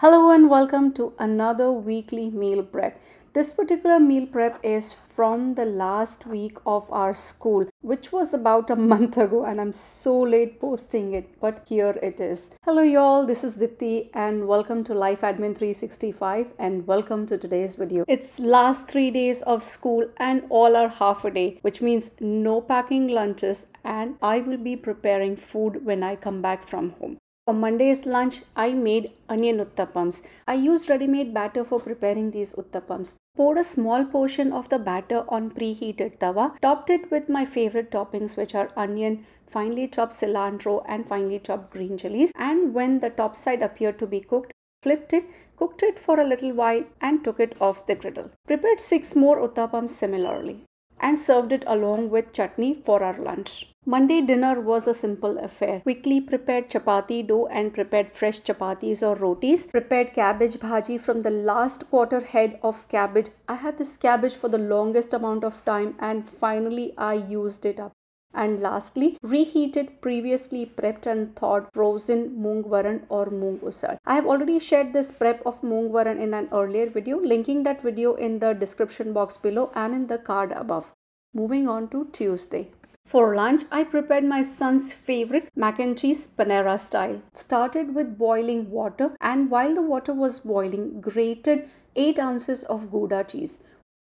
Hello and welcome to another weekly meal prep. This particular meal prep is from the last week of our school, which was about a month ago, and I'm so late posting it, but here it is. Hello y'all, this is Dipti and welcome to LifeAdmin365 and welcome to today's video. It's last 3 days of school and all are half a day, which means no packing lunches, and I will be preparing food when I come back from home. For Monday's lunch, I made onion uttapams. I used ready-made batter for preparing these uttapams. Poured a small portion of the batter on preheated tawa, topped it with my favorite toppings, which are onion, finely chopped cilantro and finely chopped green chilies, and when the top side appeared to be cooked, flipped it, cooked it for a little while and took it off the griddle. Prepared 6 more uttapams similarly and served it along with chutney for our lunch. Monday dinner was a simple affair. Quickly prepared chapati dough and prepared fresh chapatis or rotis. Prepared cabbage bhaji from the last quarter head of cabbage. I had this cabbage for the longest amount of time and finally I used it up. And lastly, reheated previously prepped and thawed frozen moong varan or moong usad. I have already shared this prep of moong varan in an earlier video, linking that video in the description box below and in the card above. Moving on to Tuesday. For lunch, I prepared my son's favorite mac and cheese Panera style. Started with boiling water, and while the water was boiling, grated 8 ounces of Gouda cheese.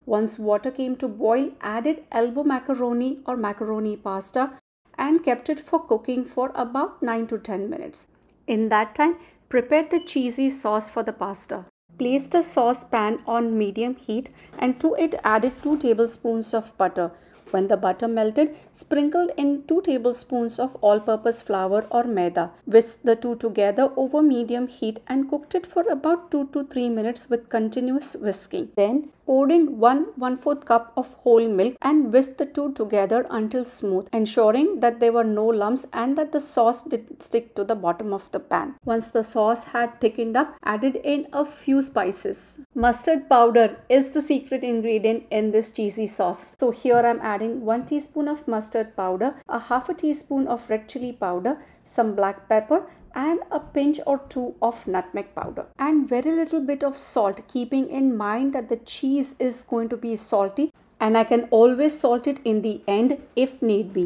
Once water came to boil, added elbow macaroni or macaroni pasta and kept it for cooking for about 9 to 10 minutes. In that time, prepared the cheesy sauce for the pasta. Placed a saucepan on medium heat and to it added 2 tablespoons of butter. When the butter melted, sprinkled in 2 tablespoons of all-purpose flour or maida. Whisked the two together over medium heat and cooked it for about 2 to 3 minutes with continuous whisking. Then poured in 1/4 cup of whole milk and whisked the two together until smooth, ensuring that there were no lumps and that the sauce didn't stick to the bottom of the pan. Once the sauce had thickened up, added in a few spices. Mustard powder is the secret ingredient in this cheesy sauce. So here I'm adding 1 teaspoon of mustard powder, a half a teaspoon of red chili powder, some black pepper, and a pinch or 2 of nutmeg powder and very little bit of salt, keeping in mind that the cheese is going to be salty and I can always salt it in the end if need be.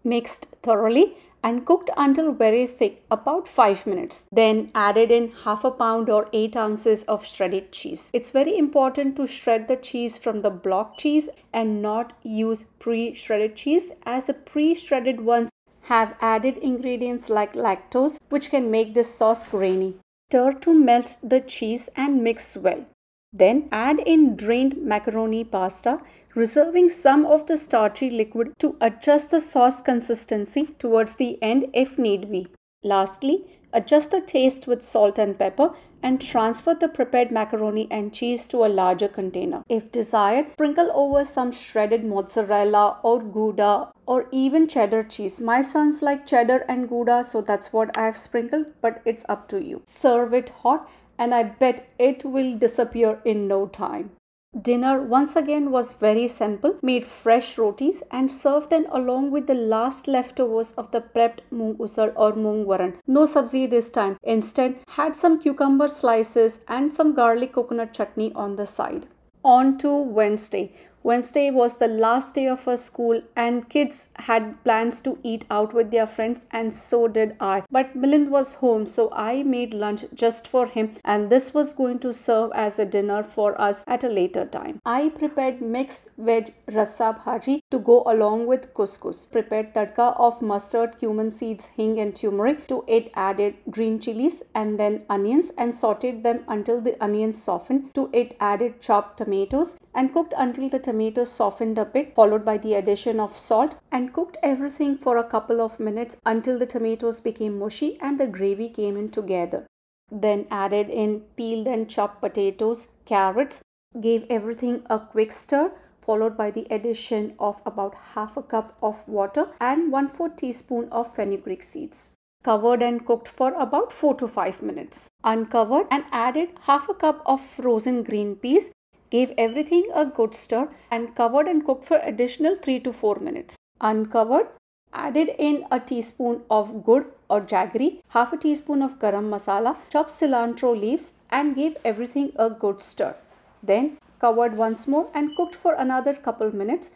Mixed thoroughly and cooked until very thick, about 5 minutes. Then added in half a pound or 8 ounces of shredded cheese. It's very important to shred the cheese from the block cheese and not use pre-shredded cheese, as the pre-shredded ones have added ingredients like lactose, which can make this sauce grainy. Stir to melt the cheese and mix well. Then add in drained macaroni pasta, reserving some of the starchy liquid to adjust the sauce consistency towards the end if need be. Lastly, adjust the taste with salt and pepper and transfer the prepared macaroni and cheese to a larger container. If desired, sprinkle over some shredded mozzarella or Gouda or even cheddar cheese. My sons like cheddar and Gouda, so that's what I have sprinkled, but it's up to you. Serve it hot and I bet it will disappear in no time. Dinner once again was very simple. Made fresh rotis and served them along with the last leftovers of the prepped moong usad or moong varan. No sabzi this time. Instead, had some cucumber slices and some garlic coconut chutney on the side. On to Wednesday. Wednesday was the last day of our school and kids had plans to eat out with their friends, and so did I. But Milind was home, so I made lunch just for him, and this was going to serve as a dinner for us at a later time. I prepared mixed veg rasa bhaji to go along with couscous. Prepared tadka of mustard, cumin seeds, hing and turmeric. To it added green chilies and then onions and sauteed them until the onions softened. To it added chopped tomatoes and cooked until the tomatoes softened a bit, followed by the addition of salt, and cooked everything for a couple of minutes until the tomatoes became mushy and the gravy came in together. Then added in peeled and chopped potatoes, carrots, gave everything a quick stir, followed by the addition of about half a cup of water and 1/4 teaspoon of fenugreek seeds. Covered and cooked for about 4 to 5 minutes. Uncovered and added half a cup of frozen green peas, gave everything a good stir and covered and cooked for additional 3 to 4 minutes. Uncovered, added in a teaspoon of gur or jaggery, half a teaspoon of garam masala, chopped cilantro leaves, and gave everything a good stir. Then covered once more and cooked for another couple minutes.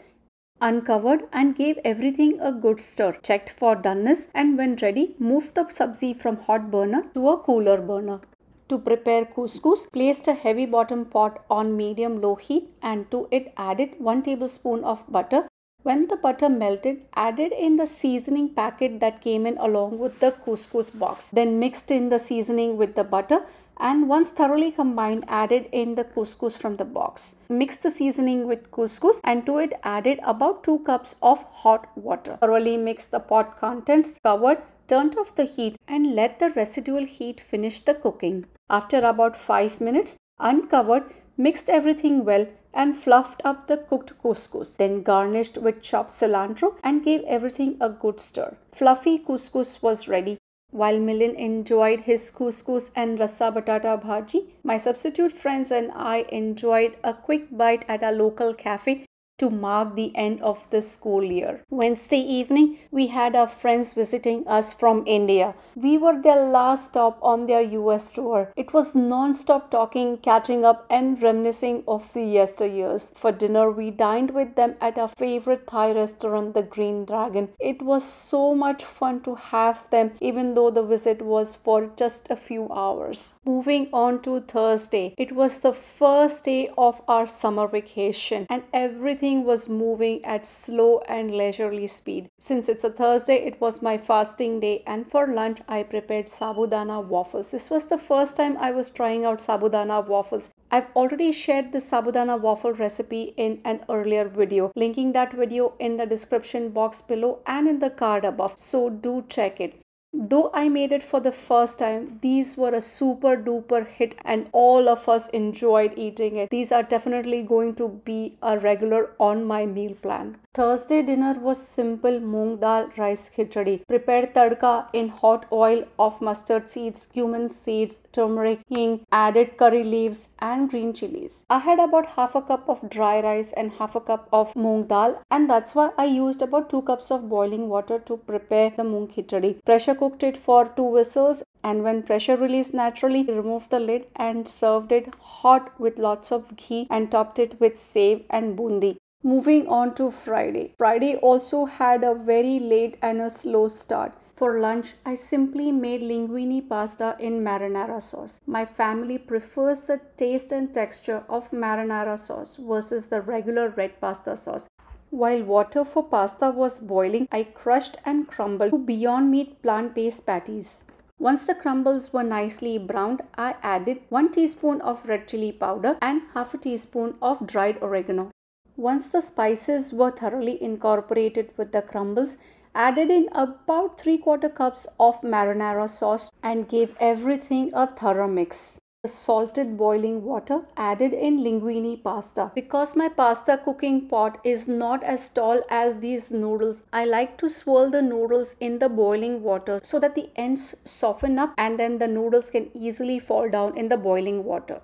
Uncovered and gave everything a good stir. Checked for doneness, and when ready, moved the sabzi from hot burner to a cooler burner. To prepare couscous, placed a heavy bottom pot on medium-low heat and to it added 1 tablespoon of butter. When the butter melted, added in the seasoning packet that came in along with the couscous box. Then mixed in the seasoning with the butter, and once thoroughly combined, added in the couscous from the box. Mix the seasoning with couscous and to it added about 2 cups of hot water. Thoroughly mix the pot contents, covered, turned off the heat and let the residual heat finish the cooking. After about 5 minutes, uncovered, mixed everything well and fluffed up the cooked couscous. Then garnished with chopped cilantro and gave everything a good stir. Fluffy couscous was ready. While Milind enjoyed his couscous and rasa batata bhaji, my substitute friends and I enjoyed a quick bite at a local cafe to mark the end of the school year. Wednesday evening, we had our friends visiting us from India. We were their last stop on their US tour. It was non-stop talking, catching up and reminiscing of the yesteryears. For dinner, we dined with them at our favorite Thai restaurant, the Green Dragon. It was so much fun to have them even though the visit was for just a few hours. Moving on to Thursday, it was the first day of our summer vacation and everything was moving at slow and leisurely speed. Since it's a Thursday, it was my fasting day and for lunch I prepared sabudana waffles. This was the first time I was trying out sabudana waffles. I've already shared the sabudana waffle recipe in an earlier video, linking that video in the description box below and in the card above, so do check it. Though I made it for the first time, these were a super duper hit and all of us enjoyed eating it. These are definitely going to be a regular on my meal plan. Thursday dinner was simple moong dal rice khichdi. Prepared tadka in hot oil of mustard seeds, cumin seeds, turmeric, hing, added curry leaves and green chilies. I had about half a cup of dry rice and half a cup of moong dal, and that's why I used about 2 cups of boiling water to prepare the moong khichdi. Pressure cooked it for 2 whistles, and when pressure released naturally, removed the lid and served it hot with lots of ghee and topped it with save and bundi. Moving on to Friday. Friday also had a very late and a slow start. For lunch, I simply made linguine pasta in marinara sauce. My family prefers the taste and texture of marinara sauce versus the regular red pasta sauce. While water for pasta was boiling, I crushed and crumbled 2 Beyond Meat plant-based patties. Once the crumbles were nicely browned, I added 1 teaspoon of red chili powder and half a teaspoon of dried oregano. Once the spices were thoroughly incorporated with the crumbles, added in about 3/4 cups of marinara sauce and gave everything a thorough mix. The salted boiling water added in linguine pasta. Because my pasta cooking pot is not as tall as these noodles, I like to swirl the noodles in the boiling water so that the ends soften up and then the noodles can easily fall down in the boiling water.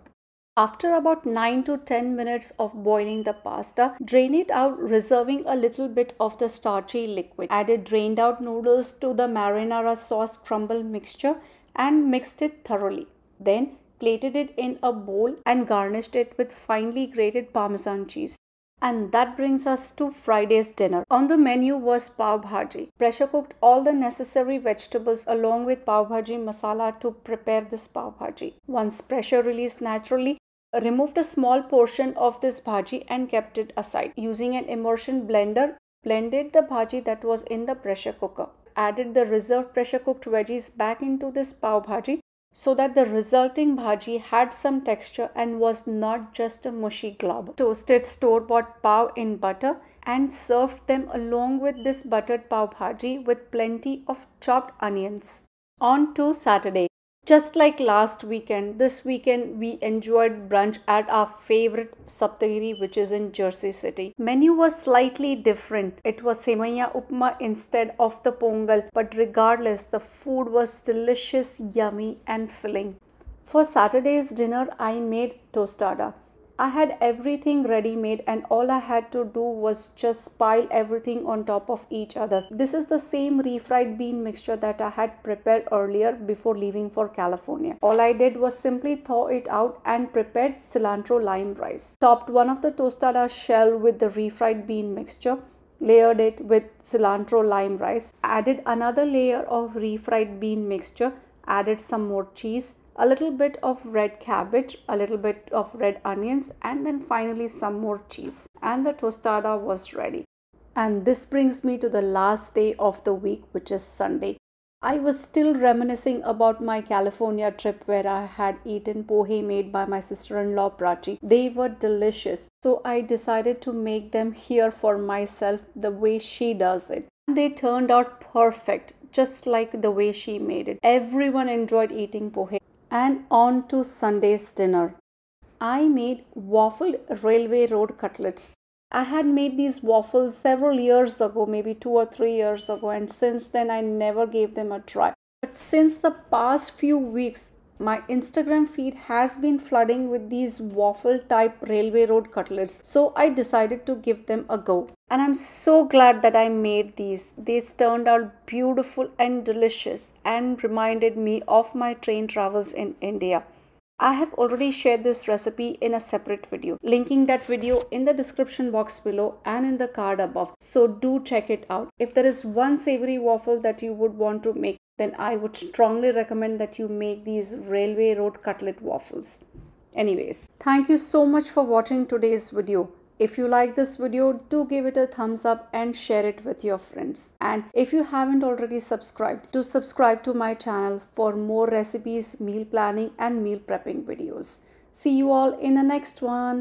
After about 9 to 10 minutes of boiling the pasta, drain it out, reserving a little bit of the starchy liquid. Added drained out noodles to the marinara sauce crumble mixture and mixed it thoroughly. Then plated it in a bowl and garnished it with finely grated Parmesan cheese. And that brings us to Friday's dinner. On the menu was pav bhaji. Pressure cooked all the necessary vegetables along with pav bhaji masala to prepare this pav bhaji. Once pressure released naturally, removed a small portion of this bhaji and kept it aside. Using an immersion blender, blended the bhaji that was in the pressure cooker. Added the reserved pressure cooked veggies back into this pav bhaji so that the resulting bhaji had some texture and was not just a mushy glob. Toasted store-bought pav in butter and served them along with this buttered pav bhaji with plenty of chopped onions. On to Saturday. Just like last weekend, this weekend we enjoyed brunch at our favorite Saptagiri, which is in Jersey City. Menu was slightly different. It was semaiya upma instead of the pongal, but regardless, the food was delicious, yummy and filling. For Saturday's dinner, I made tostada. I had everything ready made and all I had to do was just pile everything on top of each other. This is the same refried bean mixture that I had prepared earlier before leaving for California. All I did was simply thaw it out and prepared cilantro lime rice. Topped one of the tostada shell with the refried bean mixture, layered it with cilantro lime rice, added another layer of refried bean mixture, added some more cheese, a little bit of red cabbage, a little bit of red onions, and then finally some more cheese. And the tostada was ready. And this brings me to the last day of the week, which is Sunday. I was still reminiscing about my California trip where I had eaten pohe made by my sister-in-law Prachi. They were delicious. So I decided to make them here for myself the way she does it. They turned out perfect, just like the way she made it. Everyone enjoyed eating pohe. And on to Sunday's dinner. I made waffled railway road cutlets. I had made these waffles several years ago, maybe 2 or 3 years ago, and since then I never gave them a try. But since the past few weeks, my Instagram feed has been flooding with these waffle type railway road cutlets. So I decided to give them a go. And I'm so glad that I made these. These turned out beautiful and delicious and reminded me of my train travels in India. I have already shared this recipe in a separate video, linking that video in the description box below and in the card above. So do check it out. If there is one savory waffle that you would want to make, then I would strongly recommend that you make these railway road cutlet waffles. Anyways, thank you so much for watching today's video. If you like this video, do give it a thumbs up and share it with your friends. And if you haven't already subscribed, do subscribe to my channel for more recipes, meal planning and meal prepping videos. See you all in the next one.